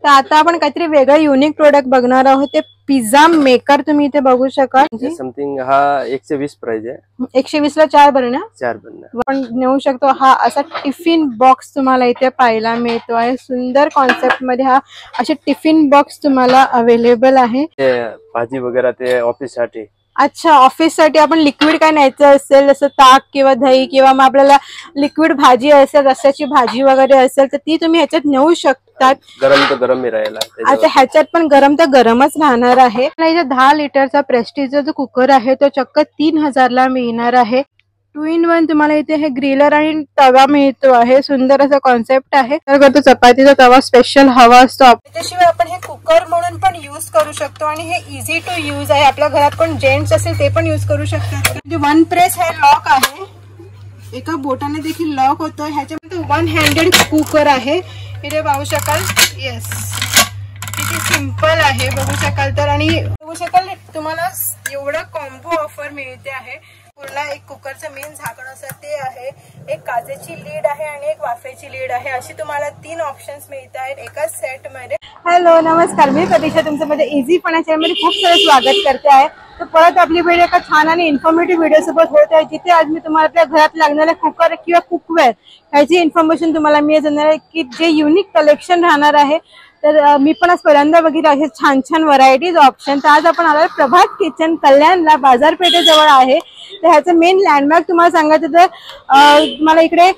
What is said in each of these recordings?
तर आता आपण काहीतरी वेगळं युनिक प्रोडक्ट बघणार आहोत. ते पिझ्झा मेकर तुम्ही इथे बघू शकाल. समथिंग हा 120 प्राइस आहे. 120 ला 4 बरण्या. 4 बरण्या आपण नेऊ शकतो. हा असा टिफिन बॉक्स तुम्हाला इथे पाहायला मिळतो आहे. सुंदर कॉन्सेप्ट मध्ये हा असे टिफिन बॉक्स तुम्हाला अवेलेबल आहे. भाजी वगैरे ते ऑफिस साठी. अच्छा, ऑफिस साठी आपण लिक्विड काय न्यायचं असेल जसं ताक किंवा दही किंवा मग आपल्याला लिक्विड भाजी असेल, रस्स्याची भाजी वगैरे असेल तर ती तुम्ही ह्याच्यात नेऊ शकतात. गरम तर गरम राहायला. अच्छा, ह्याच्यात पण गरम तर गरमच राहणार आहे. इथे 10 लिटरचा प्रेस्टिजचा जो कुकर आहे तो चक्क 3000 ला मिळणार आहे. 2 in 1 तुम्हाला इथे हे ग्रिलर आणि तवा मिळतो आहे. सुंदर असा कॉन्सेप्ट आहे. तर करतो चपातीचा तवा स्पेशल हवा असतो. त्याच्याशिवाय आपण हे कुकर म्हणून पण युज करू शकतो आणि हे इझी टू यूज आहे. आपल्या घरात कोण जेंट्स असेल ते पण युज करू शकतात. म्हणजे 1 प्रेस हे लॉक आहे, एका बोटाने देखील लॉक होतो. ह्याच्यामध्ये 1 हँडेड कुकर आहे. इथे पाहू शकाल. येस, किती सिंपल आहे बघू शकाल. तर आणि बघू शकाल तुम्हाला एवढा कॉम्बो ऑफर मिळते आहे. पूर्ण एक कुकरचं मेन झाकण असं ते आहे, एक काचेची लीड आहे आणि एक वाफेची लीड आहे. अशी तुम्हाला 3 ऑप्शन्स मिळत आहेत एकाच सेट मध्ये. हॅलो, नमस्कार. मी प्रतीक्षा तुमचं मध्ये इझीपणा चॅनलमध्ये खूप सारं स्वागत करते आहे. तर परत आपली व्हिडिओ एका छान आणि इन्फॉर्मेटिव्ह व्हिडिओ सोबत होत आहे, जिथे आज मी तुम्हाला आपल्या घरात लागणारे कुकर किंवा कुकवेअर ह्याची इन्फॉर्मेशन तुम्हाला मी देणार आहे की जे युनिक कलेक्शन राहणार आहे. तर मी पण आज पहिल्यांदा बघितलं असे छान छान व्हरायटीज ऑप्शन. तर आज आपण आलो प्रभात किचन कल्याणला, बाजारपेठेजवळ आहे. तर ह्याचं मेन लँडमार्क तुम्हाला सांगायचं तर तुम्हाला इकडे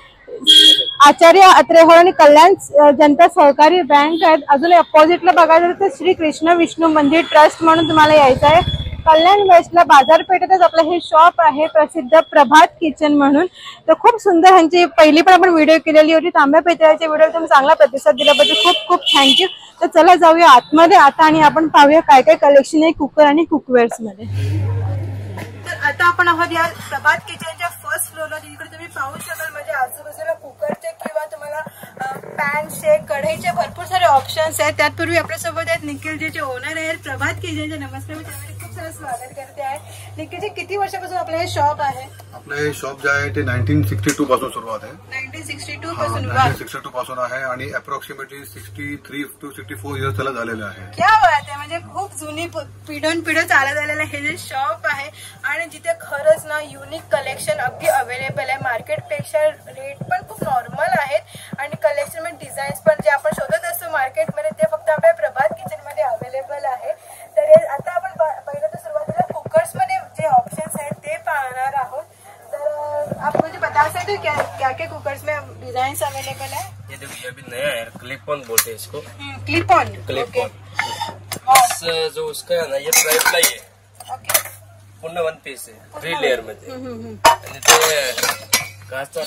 आचार्य अत्रे हॉल आणि कल्याण जनता सहकारी बँक आहेत. अजून अपोजिटला बघायचं तर श्री कृष्ण विष्णू मंदिर ट्रस्ट म्हणून तुम्हाला यायचं आहे. कल्याण वेस्टला बाजारपेठेतच आपलं हे शॉप आहे प्रसिद्ध प्रभात किचन म्हणून. तर खूप सुंदर ह्यांची पहिली पण आपण व्हिडिओ केलेली होती तांब्या पितळाच्या व्हिडिओ. तुम्ही चांगला प्रतिसाद दिल्याबद्दल खूप खूप थँक्यू. तर चला जाऊया आतमध्ये आता आणि आपण पाहूया काय काय कलेक्शन आहे कुकर आणि कुकवेअर्स मध्ये. तर आता आपण आहोत या प्रभात किचनच्या फर्स्ट फ्लोअरला. तिकडे तुम्ही पाहू शकाल म्हणजे आजूबाजूला कुकरचे किंवा तुम्हाला पॅन शेक कढईचे भरपूर सारे ऑप्शन्स आहेत. त्यापूर्वी आपल्यासोबत आहेत निखिल जे ओनर आहेत प्रभात किचनचे. नमस्कार, मी त्यामध्ये खूप सारं स्वागत करते आहे. निखिलजी, किती वर्षापासून आपलं हे शॉप आहे? आपलं हे शॉप जे आहे ते 1962 पासून सुरुवात आहे. 1962 पासून 1962 पासून आहे आणि अप्रॉक्सिमेटली 63 to 64 इयर्स त्याला झालेलं आहे. क्या बात आहे. म्हणजे खूप जुनी पिढ्यान पिढ्या चालत आलेलं हे जे शॉप आहे आणि जिथे खरंच ना युनिक कलेक्शन अगदी अवेलेबल आहे. मार्केटपेक्षा रेट पण खूप नॉर्मल आहेत आणि कलेक्शन मध्ये डिझाईन्स पण जे आपण शोधत असतो मार्केटमध्ये ते फक्त आपल्या प्रभात किचन मध्ये अवेलेबल आहे. तर आता आपण पहिलं तर सुरुवातीला कुकर्स मध्ये जे ऑप्शन्स आहेत ते पाहणार आहोत. तर आप मुझे बता सकते हो क्या क्या कुकर्स में डिजाइन अवेलेबल है? ये देखिए, ये अभी नया है, क्लिप ऑन बोलते हैं इसको. Clip on. बस जो उसका है ना ये ट्राइप्लाई है. ओके, पूर्ण 1 पीस आहे 3 लेअर मध्ये. आणि ते काचचा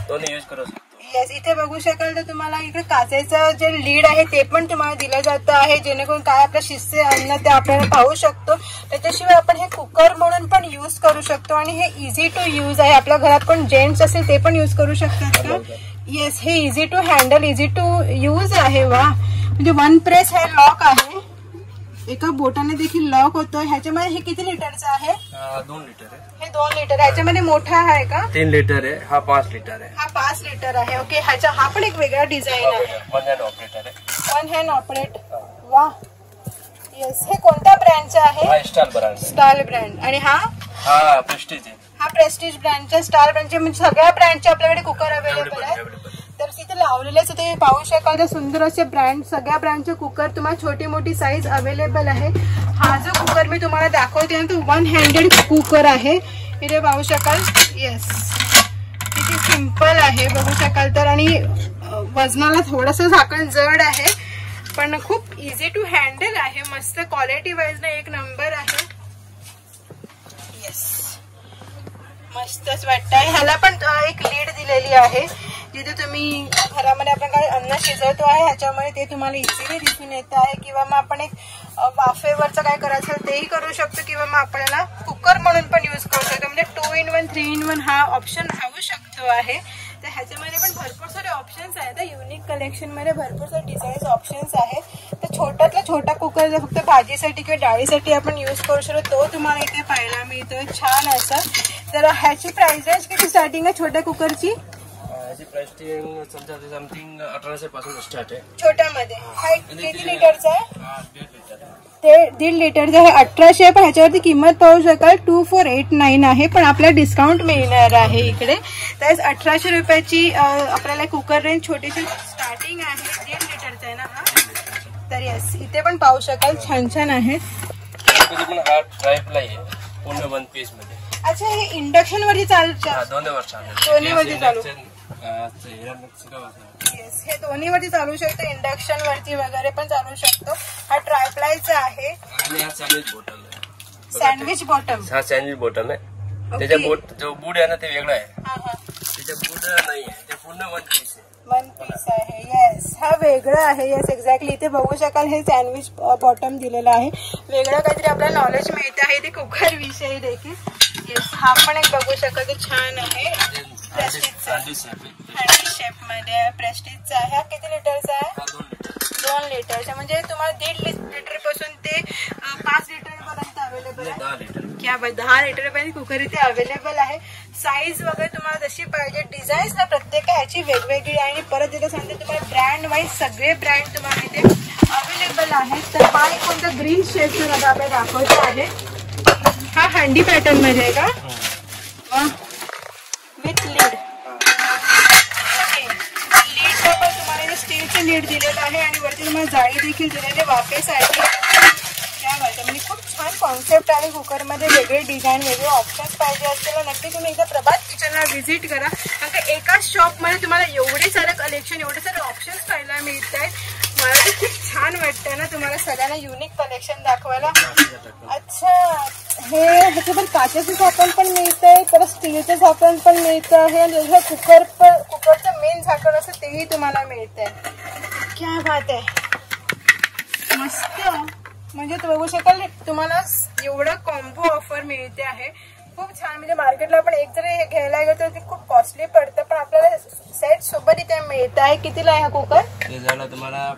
दोन्ही यूज करू शकतो. येस, इथे बघू शकाल तर तुम्हाला इकडे काचेचं जे लीड आहे ते पण तुम्हाला दिलं जातं आहे, जेणेकरून काय आपलं शिस्ते अन्न ते आपल्याला पाहू शकतो. त्याच्याशिवाय आपण हे कुकर म्हणून पण युज करू शकतो आणि हे इझी टू यूज आहे. आपल्या घरात कोण जेंट्स असेल ते पण युज करू शकतात का? येस, हे easy to handle, easy to use आहे. वा, म्हणजे 1 प्रेस हे लॉक आहे, एका बोटाने देखील लॉक होतो. ह्याच्यामध्ये हे किती लिटरचं आहे? 2 लिटर आहे. हे 2 लिटर. ह्याच्यामध्ये मोठा आहे का? 3 लिटर आहे. हा 5 लिटर आहे. हा 5 लिटर आहे. ओके, ह्याचा हा पण एक वेगळा डिझाईन आहे. 1 हँड ऑपरेटर आहे. 1 हँड ऑपरेट. वा, येस. हे कोणत्या ब्रँडचा आहे? हा स्टार ब्रँड. Star brand. आणि हा प्रेस्टीज आहे. हा प्रेस्टीज ब्रँडच्या स्टार ब्रँडचे म्हणजे सगळ्या ब्रँडचे आपल्याकडे कुकर अवेलेबल आहे. तर तिथे लावलेलेच ते पाहू शकाल. तर सुंदर असे ब्रँड, सगळ्या ब्रँडचे कुकर तुम्हाला छोटी मोठी साईज अवेलेबल आहे. हा जो कुकर मी तुम्हाला दाखवते ना तो 1 हँडेड कुकर आहे. इथे पाहू शकाल. येस, किती सिंपल आहे बघू शकाल. तर आणि वजनाला थोडंसं झाकण जड आहे पण खूप इझी टू हँडल आहे. मस्त क्वालिटी वाईज ना एक नंबर आहे. येस, मस्तच वाटतंय. ह्याला पण एक लीड दिलेली आहे जिथे तुम्ही घरामध्ये आपण काही अन्न शिजवतो आहे ह्याच्यामध्ये ते तुम्हाला इझिली दिसून येत आहे. किंवा मग आपण एक वाफेवरचं काय करायचं तेही करू शकतो किंवा मग आपल्याला कुकर म्हणून पण यूज करू शकतो. म्हणजे 2 in 1 3 in 1 हा ऑप्शन राहू शकतो आहे. तर ह्याच्यामध्ये पण भरपूर सारे ऑप्शन्स आहेत. युनिक कलेक्शन मध्ये भरपूर सारे डिझाईन्स ऑप्शन्स आहेत. तर छोट्यातला छोटा कुकर जर फक्त भाजीसाठी किंवा डाळीसाठी आपण यूज करू शकतो तो तुम्हाला इथे पाहायला मिळतोय छान असं. तर ह्याची प्राइस रेंज किती स्टार्टिंग आहे छोट्या कुकरची? ह्याची प्राइसिंग समजा समथिंग 1800 पासून स्टार्ट आहे. छोट्यामध्ये हा किती लिटरचा आहे? 1.5 लिटर. ते 1.5 लिटरचं हे 1800 आहे, पण ह्याच्यावरती किंमत पाहू शकाल 2489 आहे, पण आपल्याला डिस्काउंट मिळणार आहे इकडे. तर 1800 रुपयाची आपल्याला कुकर रेंज छोटीशी स्टार्टिंग आहे. 1.5 लिटरचा आहे ना हा. तर येस, इथे पण पाहू शकाल छान छान आहे. पण हा ड्राय फ्राय आहे पूर्ण 1 पीस मध्ये. अच्छा, हे इंडक्शन वरती चालतं? दोन्हीवर चालू. दोन्हीवरती चालू. येस, हे दोन्हीवरती चालू शकतं, इंडक्शन वरती वगैरे पण चालू शकतो. हा ट्रायप्लायचा आहे आणि हा सँडविच बॉटल आहे. Sandwich bottom. हा सँडविच बॉटल आहे. त्याच्या जो बूड आहे ना ते वेगळं आहे. त्याच्या बूड नाही आहे, ते पूर्ण 1 पीस आहे. 1 पीस आहे. येस, हा वेगळा आहे. Yes, exactly. इथे बघू शकाल हे सँडविच बॉटम दिलेलं आहे. वेगळं काहीतरी आपल्याला नॉलेज मिळते आहे ते कुकर विषयी देखील. येस, हा पण एक बघू शकाल की छान आहे. शेप मध्ये प्रेस्टिजचा आहे. हा किती लिटरचा आहे? 2 लिटरचा. म्हणजे तुम्हाला 1.5 लिटर पासून ते 5 लिटर पर्यंत अवेलेबल आहे. 10 लिटर पर्यंत कुकर इथे अवेलेबल आहे. साईज वगैरे तुम्हाला जशी पाहिजे, डिझाईन्स ना प्रत्येक ह्याची वेगवेगळी आहे. आणि परत इथे सांगते तुम्हाला ब्रँड वाईज सगळे ब्रँड तुम्हाला इथे अवेलेबल आहेत. तर हा एक कोणता ग्रीन शेप आता आपल्याला दाखवायचा आहे. हा हंडी पॅटर्न मध्ये आहे का? With lead. लीडला पण तुम्हाला स्टीलचे लीड दिलेलं आहे आणि वरती तुम्हाला जाळी देखील दिलेली आहे वाफेसाठी. क्या बात आहे, म्हणजे खूप छान कॉन्सेप्ट आहे कुकरमध्ये. वेगळे डिझाईन, वेगळे ऑप्शन्स पाहिजे असतील तर नक्की तुम्ही एकदा प्रभात किचनला व्हिजिट करा. कारण का एकाच शॉपमध्ये तुम्हाला एवढे सारे कलेक्शन, एवढे सारे ऑप्शन्स पाहायला मिळत आहेत. मला तर खूप छान वाटतं ना तुम्हाला सगळ्यांना युनिक कलेक्शन दाखवायला. अच्छा, ह्याचं पण काचेचं झाकण पण मिळत आहे, परत स्टीलचं झाकण पण मिळतं आहे आणि कुकरचं मेन झाकण असतं तेही तुम्हाला मिळत आहे. क्या बात आहे, मस्त. म्हणजे तुम्ही बघू शकाल तुम्हाला एवढं कॉम्बो ऑफर मिळते आहे. खूप छान. म्हणजे मार्केटला आपण एक जरी घ्यायला गेलो तर ते खूप कॉस्टली पडतं, पण आपल्याला सेट सोबत इथे मिळत आहे. कितीला आहे हा कुकर? ते झालं तुम्हाला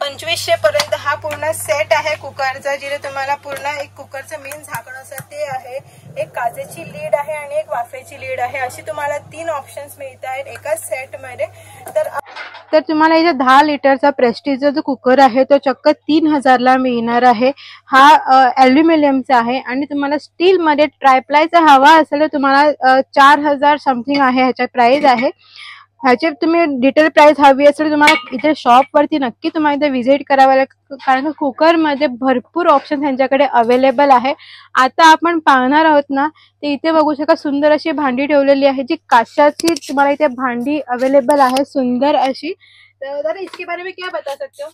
2500 पर्यंत हा पूर्ण सेट आहे कुकरचा, जिथे तुम्हाला पूर्ण एक कुकरचं मेन झाकण असतं ते आहे, एक काचेची लीड आहे आणि एक वाफेची लीड आहे. अशी तुम्हाला 3 ऑप्शन्स मिळत आहेत एकाच सेटमध्ये. तर तुम्हाला इथे 10 लिटरचा प्रेस्टिजचा जो कुकर आहे तो चक्क 3000ला मिळणार आहे. हा ॲल्युमिनियमचा आहे आणि तुम्हाला स्टीलमध्ये ट्रायप्लायचा हवा असेल तर तुम्हाला 4000 समथिंग आहे ह्याच्या प्राइस आहे. ह्याचे तुम्ही डिटेल प्राइस हवी असेल तर तुम्हाला इथे शॉपवरती नक्की तुम्हाला इथे व्हिजिट करावं लागेल, कारण कुकरमध्ये भरपूर ऑप्शन त्यांच्याकडे अवेलेबल आहे. आता आपण पाहणार आहोत ना, ते इथे बघू शका सुंदर अशी भांडी ठेवलेली आहे, जी काचाची तुम्हाला इथे भांडी अवेलेबल आहे सुंदर अशी. तर इसके बारे में क्या बता सकते हो?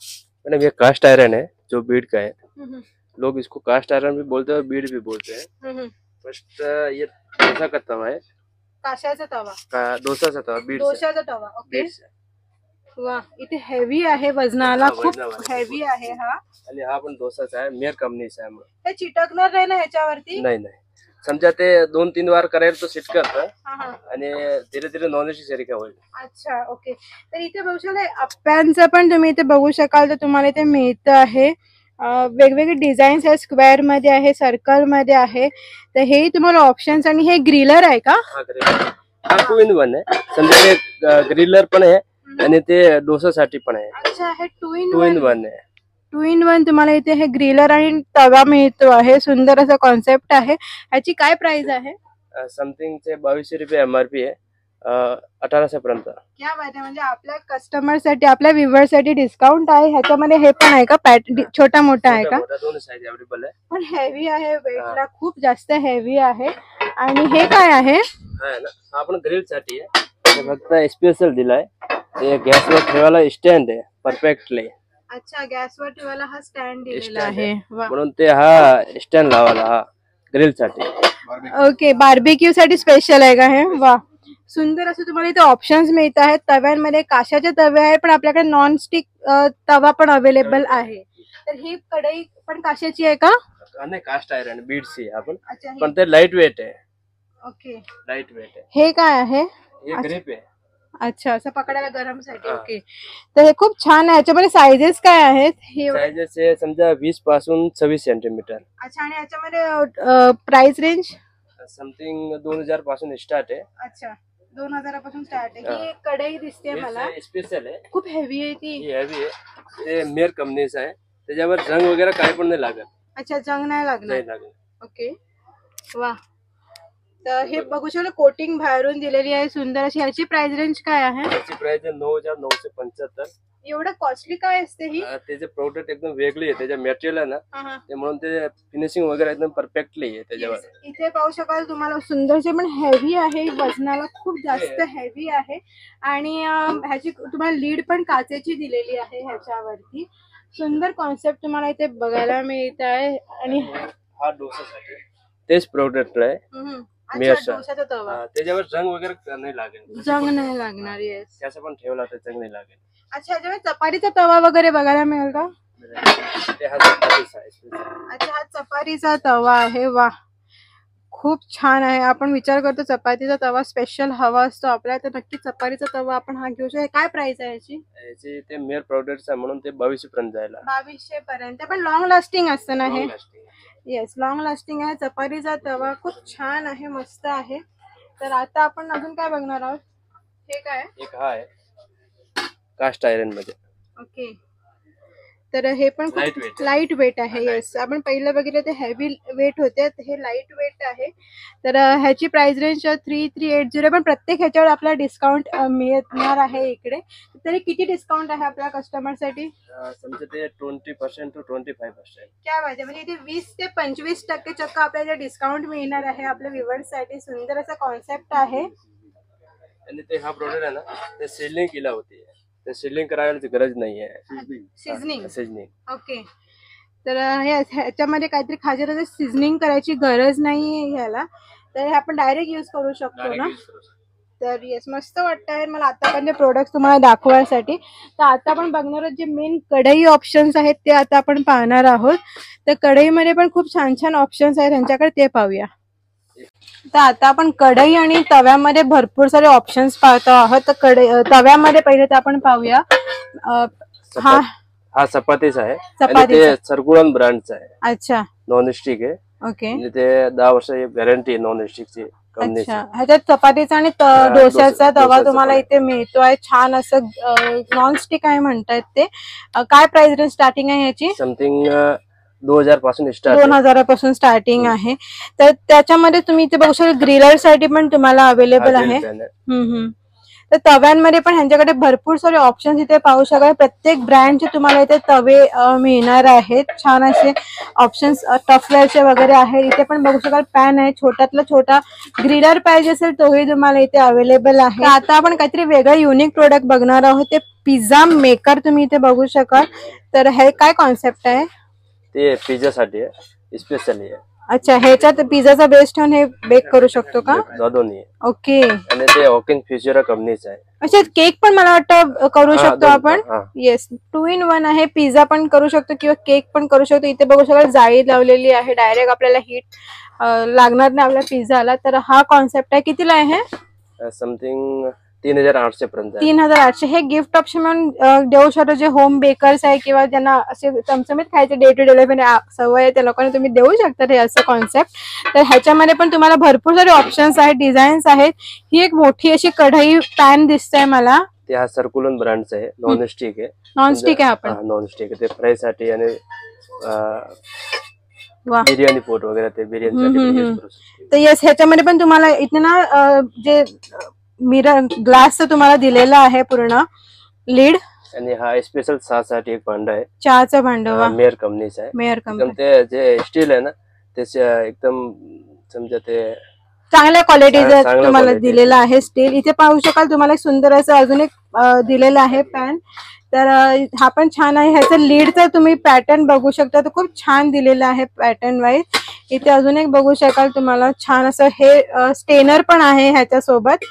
मैडम, ये कास्ट आयरन है जो बीड का है. लोग इसको कास्ट आयरन भी बोलते हैं और बीड भी बोलते हैं. फर्स्ट ये डोसा का तवा है. काशाचा तवा? डोसाचा तवा, बीड डोशाचा तवा. ओके. वा, इथे हेवी आहे, वजनाला खूप हेवी आहे हा. आणि हा पण डोसाचा आहे, मेयर कंपनीचा आहे. हे चिटकणार नाही ना ह्याच्यावरती? नाही नाही, समजा ते 2-3 वार करायला तो सेट करतं आणि धीरे धीरे नॉनव्हेज सारखं होईल. अच्छा, ओके. तर इथे बघू शकाल आप्यांचं पण तुम्ही इथे बघू शकाल, तर तुम्हाला इथे मिळतं आहे. वेगवेगळे डिझाईन्स आहे, स्क्वेअर मध्ये आहे, सर्कल मध्ये आहे. तर हे तुम्हाला ऑप्शन्स. आणि हे ग्रिलर आहे का? हा 2-in-1 आहे. समजा ग्रिलर पण आहे आणि ते डोसासाठी पण आहे. अच्छा, हे 2-in-1 आहे. 2-in-1 तुम्हाला इथे हे ग्रिलर आणि तवा मिळतो आहे. सुंदर असा कॉन्सेप्ट आहे. ह्याची काय प्राइस आहे? समथिंग 2200 रुपये MRP आहे. 1800 पर्यंत. क्या बात आहे, म्हणजे आपल्या कस्टमर साठी, आपल्या व्ह्युअर साठी डिस्काउंट आहे. ह्याच्यामध्ये हे पण आहे का? छोटा मोठा आहे का? दोन साईज अवेलेबल आहे. पण हेवी आहे, वेटला खूप जास्त हेवी आहे. आणि हे काय आहे? हा पण ग्रिल साठी आहे, फक्त स्पेशल दिलाय. ते गॅसवर ठेवायला स्टँड आहे परफेक्टली. अच्छा, गॅसवर ठेवायला हा स्टँड दिलेला आहे, म्हणून ते हा स्टँड लावायला हा ग्रिल साठी. ओके, बार्बिक्यू साठी स्पेशल आहे का हे? वा, सुंदर असं तुम्हाला इथे ऑप्शन्स मिळत आहेत. तव्यांमध्ये काशाचे तवे आहे, पण आपल्याकडे नॉनस्टिक तवा पण अवेलेबल आहे. तर ही कढई पण काशाची आहे का? नाही, कास्ट आयरन बीडची आपण, पण ते लाईट वेट आहे. ओके, लाईट वेट आहे. हे काय आहे? हे ग्रिप आहे. अच्छा, असं पकडायला गरम साठी. ओके, तर हे खूप छान आहे. याच्यामध्ये सायझेस काय आहेत? सायझेस आहे समजा 20 पासून 26 सेंटीमीटर. अच्छा, आणि याच्यामध्ये प्राइस रेंज समथिंग 2000 पासून स्टार्ट आहे. अच्छा, 2000 पासून स्टार्ट आहे. ही कढई दिसते मला, स्पेशल आहे, खूप हेवी आहे ती. हेवी आहे. ते मेर कंपनीचं आहे, त्याच्यावर जंग वगैरे काय पण नाही लागत. अच्छा, जंग नाही लागणार. नाही लागत. ओके, वा. तर हे बघू शकतो, कोटिंग बाहेरून दिलेली आहे सुंदर अशी. ह्याची प्राइस रेंज काय आहे? त्याची प्राइस 9,975. एवढं कॉस्टली काय असते ही? त्याचे प्रोडक्ट एकदम वेगळी आहे, त्याचे मटेरियल आहे ना, ते म्हणून ते फिनिशिंग वगैरे एकदम परफेक्टली आहे त्याच्यावर. इथे पाहू शकाल तुम्हाला सुंदरचे, पण हेवी आहे, वजनाला खूप जास्त हेवी आहे. आणि ह्याची तुम्हाला लीड पण काचेची दिलेली आहे ह्याच्यावरती. सुंदर कॉन्सेप्ट तुम्हाला इथे बघायला मिळत आहे. आणि हा डोसासाठी तेच प्रोडक्ट आहे. डोसाचा तवा, त्याच्यावर जंग वगैरे नाही लागेल. जंग नाही लागणार. येस, त्याचं पण ठेवला तर जंग नाही लागेल. अच्छा, ह्याच्यावर चपातीचा तवा वगैरे बघायला मिळेल का? अच्छा, हा चपातीचा तवा आहे. वा, खूप छान आहे. आपण विचार करतो चपातीचा तवा स्पेशल हवा असतो आपल्याला, तर नक्की चपातीचा तवा आपण हा घेऊ शकतो. काय प्राइस आहे याची? ते मेर प्रोडक्ट आहे म्हणून ते 2200 पर्यंत जायला. 2200 पर्यंत. पण लॉंग लास्टिंग असतं ना हे? येस, लॉंग लास्टिंग आहे. चपातीचा तवा खूप छान आहे, मस्त आहे. तर आता आपण अजून काय बघणार आहोत? हे काय? एक हा आहे कास्ट आयरन मध्ये. ओके, तर हे पण खूप लाईट वेट आहे. येस, आपण पहिलं बघितलं ते हेवी वेट होते, हे लाईट वेट आहे. तर ह्याची प्राइस रेंज 3380. पण प्रत्येक ह्याच्यावर आपल्याला डिस्काउंट मिळणार आहे इकडे. तरी किती डिस्काउंट आहे आपल्या कस्टमरसाठी? समजा ते 20% to 25%. क्या बात आहे. म्हणजे इथे 20 ते 25% चक्क आपल्याला डिस्काउंट मिळणार आहे आपल्या व्ह्युअर्स साठी. सुंदर असा कॉन्सेप्ट आहे. आणि ते हा प्रोडक्ट आहे ना, ते सेलिंग केला होती, ते सेलिंग करायची गरज नाहीये. सिझनिंग. ओके, तर ह्याच्यामध्ये काहीतरी खायचं तर सिझनिंग करायची गरज नाही ह्याला, तर हे आपण डायरेक्ट यूज करू शकतो ना. तर येस, मस्त वाटतंय मला आतापर्यंत प्रोडक्ट तुम्हाला दाखवायसाठी. तर आता आपण बघणार आहोत जे मेन कढई ऑप्शन्स आहेत ते आता आपण पाहणार आहोत. तर कढईमध्ये पण खूप छान छान ऑप्शन्स आहेत त्यांच्याकडे, ते पाहूया. तर आता आपण कढई आणि तव्यामध्ये भरपूर सारे ऑप्शन्स पाहतो आहोत. तर तव्यामध्ये पहिले तर आपण पाहूया. हा चपातीचा आहे, ते सर्कुलर ब्रँडचा आहे. अच्छा, नॉन स्टिक आहे. ओके, ते 10 वर्ष गॅरंटी नॉन स्टिकची. अच्छा, ह्याच्यात चपातीचा आणि डोश्याचा तवा तुम्हाला इथे मिळतोय. छान असं नॉन स्टिक आहे म्हणतायत ते. काय प्राइस रेंज स्टार्टिंग आहे याची? समथिंग 2000 पासून 2000 पासून स्टार्टिंग आहे. तर त्याच्यामध्ये तुम्ही इथे बघू शकता ग्रिलर साठी पण तुम्हाला अवेलेबल आहे. तर तव्यांमध्ये पण ह्यांच्याकडे भरपूर सारे ऑप्शन्स इथे पाहू शकाल. प्रत्येक ब्रँडचे तुम्हाला इथे तवे मिळणार आहेत. छान असे ऑप्शन्स टफलेरचे वगैरे आहेत. इथे पण बघू शकाल पॅन आहे, छोट्यातला छोटा. ग्रिलर पाहिजे असेल तोही तुम्हाला इथे अवेलेबल आहे. आता आपण काहीतरी वेगळं युनिक प्रोडक्ट बघणार आहोत. ते पिझ्झा मेकर तुम्ही इथे बघू शकाल. तर हे काय कॉन्सेप्ट आहे? ते पिझ्झा साठी आहे, स्पेशल आहे. अच्छा, ह्याच्यात पिझ्झाचा बेस ठेवून हे बेक करू शकतो का? दोन्ही. ओके, आणि ते हॉकिंग फ्युचर कंपनीचं आहे. अच्छा, केक पण मला वाटतं करू शकतो आपण. येस, 2 in 1 आहे. पिझ्झा पण करू शकतो किंवा केक पण करू शकतो. इथे बघू शकाल जाळी लावलेली आहे, डायरेक्ट आपल्याला हीट लागणार नाही आपल्या पिझ्झाला. तर हा कॉन्सेप्ट आहे. कितीला आहे? समथिंग 3800 पर्यंत. 3800. हे गिफ्ट ऑप्शन म्हणून देऊ शकतो. जे होम बेकर्स आहे किंवा ज्यांना असे चमचमीत खायचे डे टू डे लाईफ सवय आहे त्या लोकांना तुम्ही देऊ शकता हे असं कॉन्सेप्ट. तर ह्याच्यामध्ये पण तुम्हाला भरपूर सारे ऑप्शन्स आहेत, डिझाईन्स आहेत. ही एक मोठी अशी कढई पॅन दिसते मला. ते हा सर्कुलर ब्रँडचा आहे, नॉन स्टिक आहे. नॉन स्टिक आहे. आपण नॉन स्टिक आहे. ते फ्राय साठी आणि बिर्याणी पोट वगैरे ते बिर्याणी. तर येस, ह्याच्यामध्ये पण तुम्हाला इथे ना जे मिरर ग्लास तुम्हाला दिलेला आहे पूर्ण लीड. आणि हा स्पेशल चहासाठी एक भांड आहे, चहाचं भांड. मेयर कंपनीचं आहे. Mayor company. ते जे स्टील आहे ना त्याच्या एकदम समजा ते चांगल्या क्वालिटीचं तुम्हाला दिलेलं आहे स्टील. इथे पाहू शकाल तुम्हाला सुंदर असं अजून एक दिलेलं आहे पॅन. तर हा पण छान आहे. ह्याचं लीडचं तुम्ही पॅटर्न बघू शकता, तर खूप छान दिलेलं आहे पॅटर्न वाईज. इथे अजून एक बघू शकाल तुम्हाला छान असं हे स्टेनर पण आहे ह्याच्या सोबत.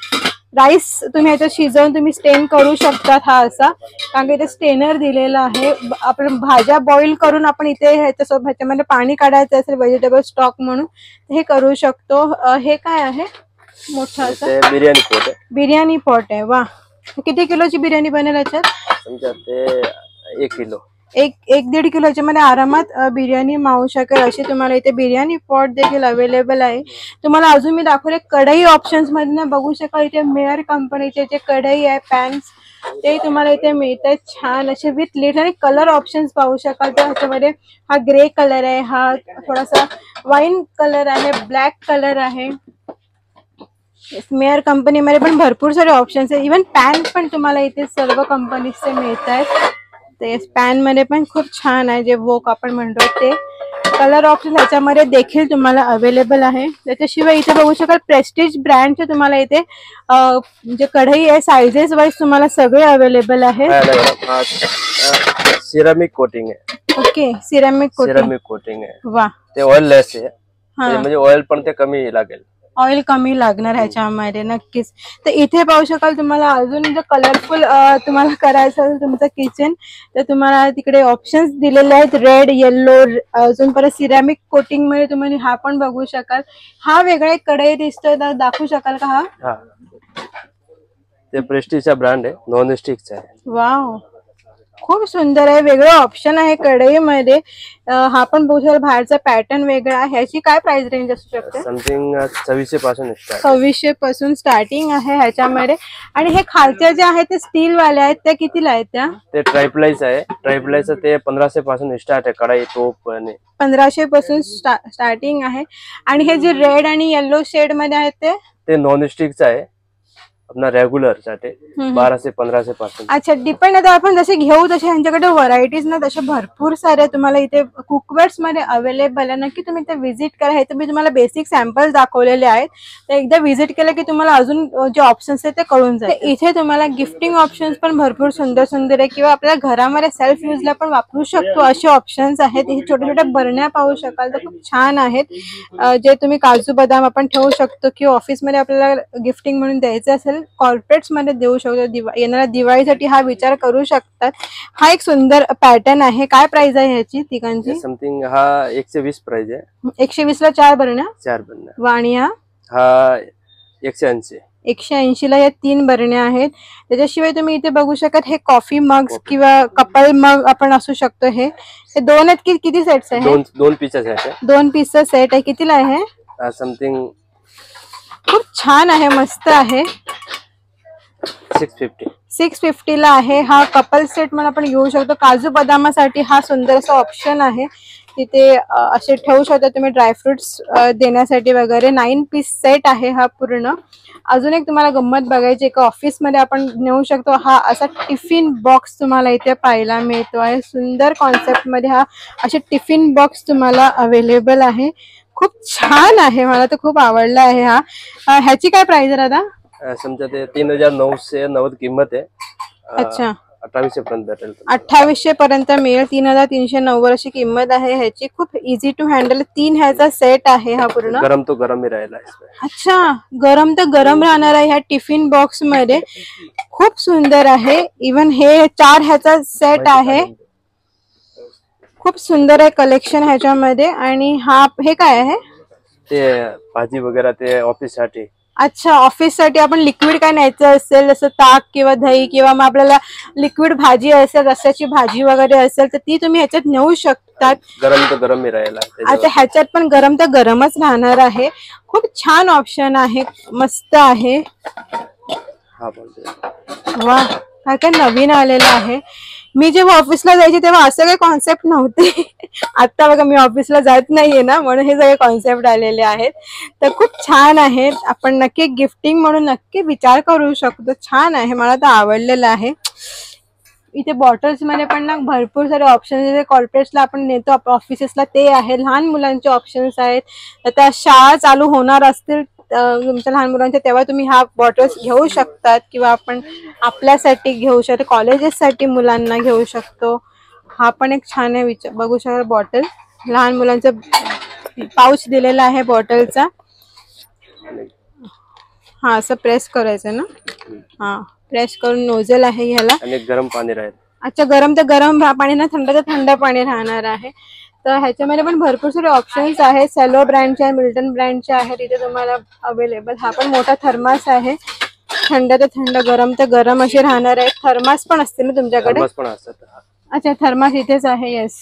राईस तुम्ही ह्याच्यात शिजवून तुम्ही स्टेन करू शकता हा असा, कारण की इथे स्टेनर दिलेला आहे. आपण भाज्या बॉईल करून आपण इथे ह्याच्यासोबत ह्याच्यामध्ये पाणी काढायचं असेल व्हेजिटेबल स्टॉक म्हणून हे करू शकतो. हे काय आहे? मोठा असं बिर्याणी पॉट आहे. बिर्याणी पॉट आहे. वा, किती किलोची बिर्याणी बनेल याच्यात? समजा ते 1 किलो. एक 1-1.5 किलोच्या मध्ये आरामात बिर्याणी मावू शकेल अशी तुम्हाला इथे बिर्याणी पॉट देखील अवेलेबल आहे। तुम्हाला अजून मी दाखवले कढई ऑप्शन्स मध्ये बघू शकाल, इथे मेयर कंपनीचे जे कढई आहे पॅन्स ते तुम्हाला इथे मिळतात छान असे विथ लिड आणि कलर ऑप्शन्स पाहू शकाल। तर ह्याच्यामध्ये हा ग्रे कलर आहे, हा थोडासा वाईन कलर आहे, ब्लॅक कलर आहे। मेयर कंपनीमध्ये पण भरपूर सारे ऑप्शन्स आहे, इवन पॅन पण तुम्हाला इथे सर्व कंपनीचे मिळतात। ते पॅन मध्ये पण खूप छान आहे, जे वोक आपण म्हणतो ते कलर ऑप्शन ह्याच्यामध्ये देखील तुम्हाला अवेलेबल आहे। त्याच्याशिवाय इथे बघू शकाल प्रेस्टिज ब्रँडचे तुम्हाला इथे जे कढई आहे साइजेस वाईज तुम्हाला सगळे अवेलेबल आहे। सिरामिक कोटिंग आहे। ओके, सिरामिक कोटिंग आहे। वा, ते ऑइल लेस आहे, म्हणजे ऑइल पण ते कमी लागेल, ऑइल कमी लागणार ह्याच्यामध्ये नक्कीच। तर इथे पाहू शकाल तुम्हाला अजून जर कलरफुल तुम्हाला करायचं असेल तुमचं किचन तर तुम्हाला तिकडे ऑप्शन्स दिलेले आहेत, रेड, येल्लो, अजून परत सिरॅमिक कोटिंग मध्ये तुम्हाला हा पण बघू शकाल। हा वेगळा एक कढई दिसतोय, दाखवू शकाल का? हा ते प्रेस्टिजचा ब्रँड आहे, नॉन स्टिकचा आहे। वाव, खूप सुंदर आहे, वेगळं ऑप्शन आहे कढईमध्ये। हा पण बघू शकाल बाहेरचा पॅटर्न वेगळा आहे। ह्याची काय प्राइस रेंज असू शकते? समथिंग 2600 पासून स्टार्ट, 2600 पासून स्टार्टिंग आहे ह्याच्यामध्ये। आणि हे खालच्या जे आहेत ते स्टील वाले आहेत, त्या कितीला आहेत? त्या ते ट्रायप्लाइज आहे, ट्रायप्लाइज ते 1500 पासून स्टार्ट आहे कढाई, तोप 1500 पासून स्टार्टिंग आहे। आणि हे जे रेड आणि येल्लो शेड मध्ये आहेत ते नॉन स्टिकचा आहे, अपना रेग्युलर साठी 1200-1500 पासून। अच्छा, डिपेंड आता आपण जसे घेऊ तसे ह्यांच्याकडे व्हरायटीज ना तसे भरपूर सारे तुम्हाला इथे कुकवेअर्स मध्ये अवेलेबल आहे। नक्की तुम्ही इथे व्हिजिट करा। हे तुम्ही तुम्हाला बेसिक सॅम्पल दाखवलेले आहेत, तर एकदा व्हिजिट केलं की तुम्हाला अजून जे ऑप्शन्स आहेत ते कळून जाईल। इथे तुम्हाला गिफ्टिंग ऑप्शन्स पण भरपूर सुंदर सुंदर आहे, किंवा आपल्या घरामध्ये सेल्फ युजला पण वापरू शकतो असे ऑप्शन्स आहेत। हे छोट्या छोट्या बरण्या पाहू शकाल तर खूप छान आहेत, जे तुम्ही काजू बदाम आपण ठेवू शकतो, किंवा ऑफिसमध्ये आपल्याला गिफ्टिंग म्हणून द्यायचं असेल कॉर्पोरेट्स मध्ये देऊ शकतो। येणाऱ्या दिवाळीसाठी हा विचार करू शकतात। हा एक सुंदर पॅटर्न आहे। काय प्राइस आहे ह्याची तिघांची? समथिंग हा 120 प्राइस आहे। 120 ला 4 बरण्या? 4 बरण्या। वाणी हा 180। 180 ला या 3 बरण्या आहेत। त्याच्याशिवाय तुम्ही इथे बघू शकत हे कॉफी मग्स किंवा कपल मग आपण असू शकतो। हे दोन आहेत की किती सेट्स आहे? दोन पीसेस आहेत। 2 पीसचा सेट आहे। कितीला आहे? समथिंग खूप छान आहे, मस्त आहे। 650 ला आहे। हा कपल सेट म्हणून आपण घेऊ शकतो। काजू बदामासाठी हा सुंदरसा ऑप्शन आहे, तिथे असे ठेवू शकता तुम्ही ड्रायफ्रुट्स देण्यासाठी वगैरे। 9 पीस सेट आहे हा पूर्ण। अजून एक तुम्हाला गंमत बघायची, एका ऑफिस मध्ये आपण नेऊ शकतो हा असा टिफिन बॉक्स तुम्हाला इथे पाहायला मिळतो आहे। सुंदर कॉन्सेप्ट मध्ये हा असे टिफिन बॉक्स तुम्हाला अवेलेबल आहे। खूप छान आहे, मला तर खूप आवडला आहे हा। ह्याची काय प्राइस आहे दादा? समजा ते 3990 किंमत आहे। अच्छा, 2800 पर्यंत भेटेल। 2800 पर्यंत मिळेल। 3390 अशी किंमत आहे ह्याची। खूप इझी टू हँडल 3 ह्याचा सेट आहे हा पूर्ण। गरम तो गरम ही राहिला इसमें। अच्छा, गरम तर गरम राहणार आहे ह्या टिफिन बॉक्स मध्ये। खूप सुंदर आहे। इवन हे 4 ह्याचा सेट आहे। खूप सुंदर आहे कलेक्शन ह्याच्यामध्ये। आणि हा हे काय आहे? ते भाजी वगैरे ते ऑफिस साठी। अच्छा, ऑफिस साठी आपण लिक्विड काय न्यायचं असेल जसं ताक किंवा दही, किंवा मग आपल्याला लिक्विड भाजी असेल, रस्स्याची भाजी वगैरे असेल तर ती तुम्ही ह्याच्यात नेऊ शकतात। गरम तर गरम ही राहिला। अच्छा, ह्याच्यात पण गरम तर गरमच राहणार आहे। खूप छान ऑप्शन आहे, मस्त आहे। वा, काय काय नवीन आलेलं आहे। मी जेव्हा ऑफिसला जायची तेव्हा असं काही कॉन्सेप्ट नव्हते। आता बघा मी ऑफिसला जात नाहीये ना, म्हणून हे सगळे कॉन्सेप्ट आलेले आहेत। तर खूप छान आहेत, आपण नक्की गिफ्टिंग म्हणून नक्की विचार करू शकतो। छान आहे, मला तर आवडलेलं आहे। इथे बॉटल्स मध्ये पण ना भरपूर सारे ऑप्शन, कॉर्पोरेट्सला आपण नेतो ऑफिसेसला ते आहे। लहान मुलांचे ऑप्शन्स आहेत। आता शाळा चालू होणार असतील तुमच्या लहान मुलांच्या तेव्हा तुम्ही हा बॉटल्स घेऊ शकतात, किंवा आपण आपल्यासाठी घेऊ शकतो, कॉलेजेससाठी मुलांना घेऊ शकतो। हा पण एक छान आहे, बघू शकता बॉटल। लहान मुलांचा पाऊच दिलेला आहे बॉटलचा। हा, असं प्रेस करायचं ना? हा, प्रेस करून नोझल आहे ह्याला। आणि गरम पाणी राहील। अच्छा, गरम तर गरम पाणी ना, थंड तर थंड पाणी राहणार आहे। तर ह्याच्यामध्ये पण भरपूर सारे ऑप्शन्स आहेत। सेलो ब्रँडचे आहे, मिल्टन ब्रँडचे आहेत इथे तुम्हाला अवेलेबल। हा पण मोठा थर्मास आहे, थंड तर थंड, गरम तर गरम असे राहणार आहे। थर्मास पण असतील ना तुमच्याकडे? थर्मास पण असतात। अच्छा, थर्मास इथेच आहे. येस,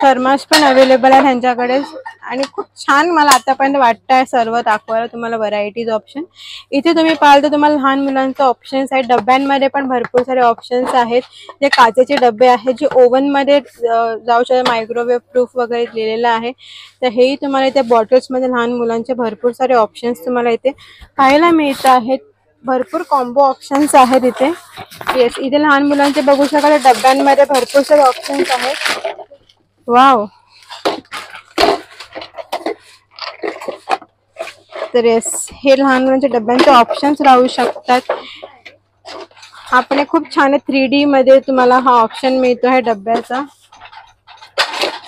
थर्मास पण अवेलेबल आहे त्यांच्याकडे. आणि खूप छान मला आतापर्यंत वाटतंय सर्व दाखवायला तुम्हाला व्हरायटीज ऑप्शन. इथे तुम्ही पाहाल तर तुम्हाला लहान मुलांचे ऑप्शन्स आहेत. डब्यांमध्ये पण भरपूर सारे ऑप्शन्स आहेत. जे काचेचे डबे आहेत, जे ओव्हन मध्ये जाऊ शकतात, मायक्रोवेव्ह प्रूफ वगैरे लिहिलेलं आहे. तर हेही तुम्हाला इथे बॉटल्स मध्ये लहान मुलांचे भरपूर सारे ऑप्शन्स तुम्हाला इथे पाहायला मिळत आहेत. भरपूर कॉम्बो ऑप्शन्स आहेत इथे. येस, इथे लहान मुलांचे बघू शकाल डब्यांमध्ये भरपूर सारे ऑप्शन्स आहेत. वाव. तर येस, हे लहान मुलांच्या डब्यांचे ऑप्शन्स राहू शकतात. हा पण एक खूप छान आहे. 3D मध्ये तुम्हाला हा ऑप्शन मिळतो आहे डब्याचा.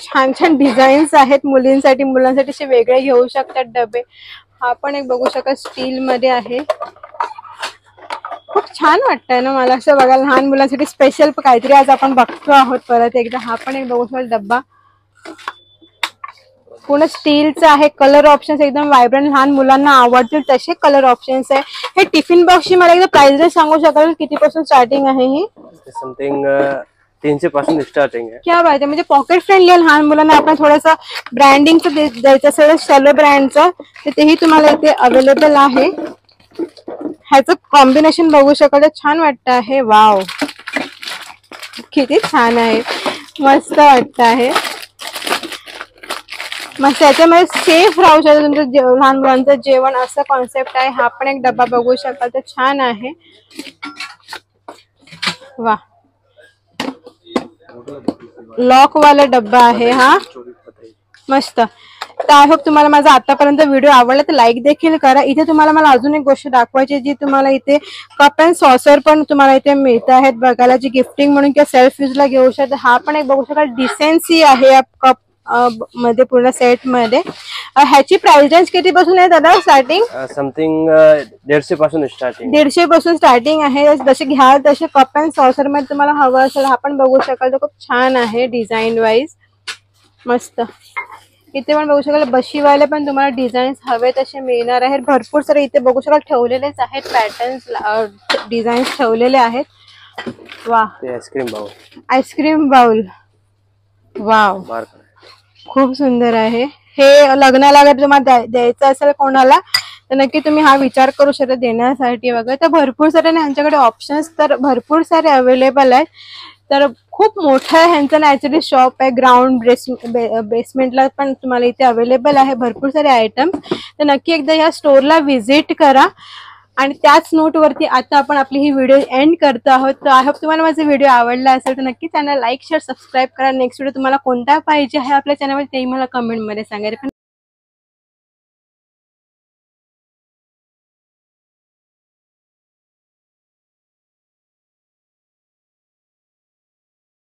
छान छान डिझाईन्स आहेत मुलींसाठी, मुलांसाठी असे वेगळे घेऊ शकतात डबे. हा पण एक बघू शकता स्टील मध्ये आहे. खूप छान वाटतंय ना मला असं बघा, लहान मुलांसाठी स्पेशल काहीतरी आज आपण बघतो आहोत परत एकदा. हा पण एक बघू शकता डब्बा पूर्ण स्टीलचा आहे. कलर ऑप्शन्स एकदम व्हायब्रंट, लहान मुलांना आवडतील तसे कलर ऑप्शन्स आहे. हे टिफिन बॉक्सची मला एकदा प्राइस रेंज सांगू शकाल कितीपासून स्टार्टिंग आहे ही? समथिंग 300 पासून स्टार्टिंग आहे. क्या बात आहे. म्हणजे पॉकेट फ्रेंडली आहे. लहान मुलांना आपण थोडंसं ब्रँडिंगचं द्यायचं असेल, सेलो ब्रँडचं, तर तेही तुम्हाला इथे अवेलेबल आहे. ह्याचं कॉम्बिनेशन बघू शकाल, छान वाटतं आहे. वाव, किती छान आहे, मस्त वाटतं आहे. मग त्याच्यामध्ये सेफ राहू शकतं तुमचं लहान मुलांचं जेवण, असं कॉन्सेप्ट आहे. हा पण एक डबा बघू शकाल, तर छान आहे. वा, लॉक वाला डब्बा आहे हा, मस्त. तर आय होप तुम्हाला माझा आतापर्यंत व्हिडिओ आवडला तर लाईक देखील करा. इथे तुम्हाला मला अजून एक गोष्ट दाखवायची, जी तुम्हाला इथे कप अँड सॉसर पण तुम्हाला इथे मिळत आहेत बघायला, जी गिफ्टिंग म्हणून किंवा सेल्फ यूजला घेऊ शकता. हा पण एक बघू शकाल डिसेन्सी आहे या कप मध्ये, पूर्ण सेट मध्ये. ह्याची प्राइस रेंज किती पासून आहे दादा स्टार्टिंग? समथिंग 150 पासून स्टार्टिंग. 150 पासून स्टार्टिंग आहे. जसे घ्याल तसे कप अँड सॉसर मध्ये तुम्हाला हवं असेल. हा पण बघू शकाल, तर खूप छान आहे डिझाईन वाईज, मस्त. इथे पण बघू शकाल बशीवाले पण तुम्हाला डिझाईन्स हवे तसे मिळणार आहेत. भरपूर सारे इथे बघू शकाल ठेवलेलेच आहेत, पॅटर्न्स डिझाईन्स ठेवलेले आहेत. वा, ice cream bowl. Ice cream bowl, wow, खूप सुंदर आहे. हे लग्नाला अगर तुम्हाला द्यायचं असेल कोणाला तर नक्की तुम्ही हा विचार करू शकता देण्यासाठी वगैरे. तर भरपूर सारे ह्यांच्याकडे ऑप्शन्स तर भरपूर सारे अवेलेबल आहेत. तर खूप मोठं ह्यांचं नॅचरली शॉप आहे. ग्राउंड बेसमेंटला पण तुम्हाला इथे अवेलेबल आहे भरपूर सारे आयटम्स. तर नक्की एकदा या स्टोअरला व्हिजिट करा. आणि त्याच नोटवरती आता आपण आपली ही व्हिडिओ एंड करतो आहोत. तर आय होप तुम्हाला माझा व्हिडिओ आवडला असेल तर नक्की चॅनल लाईक शेअर सबस्क्राईब करा. नेक्स्ट व्हिडिओ तुम्हाला कोणता पाहिजे आहे आपल्या चॅनलवर तेही मला कमेंटमध्ये सांगा.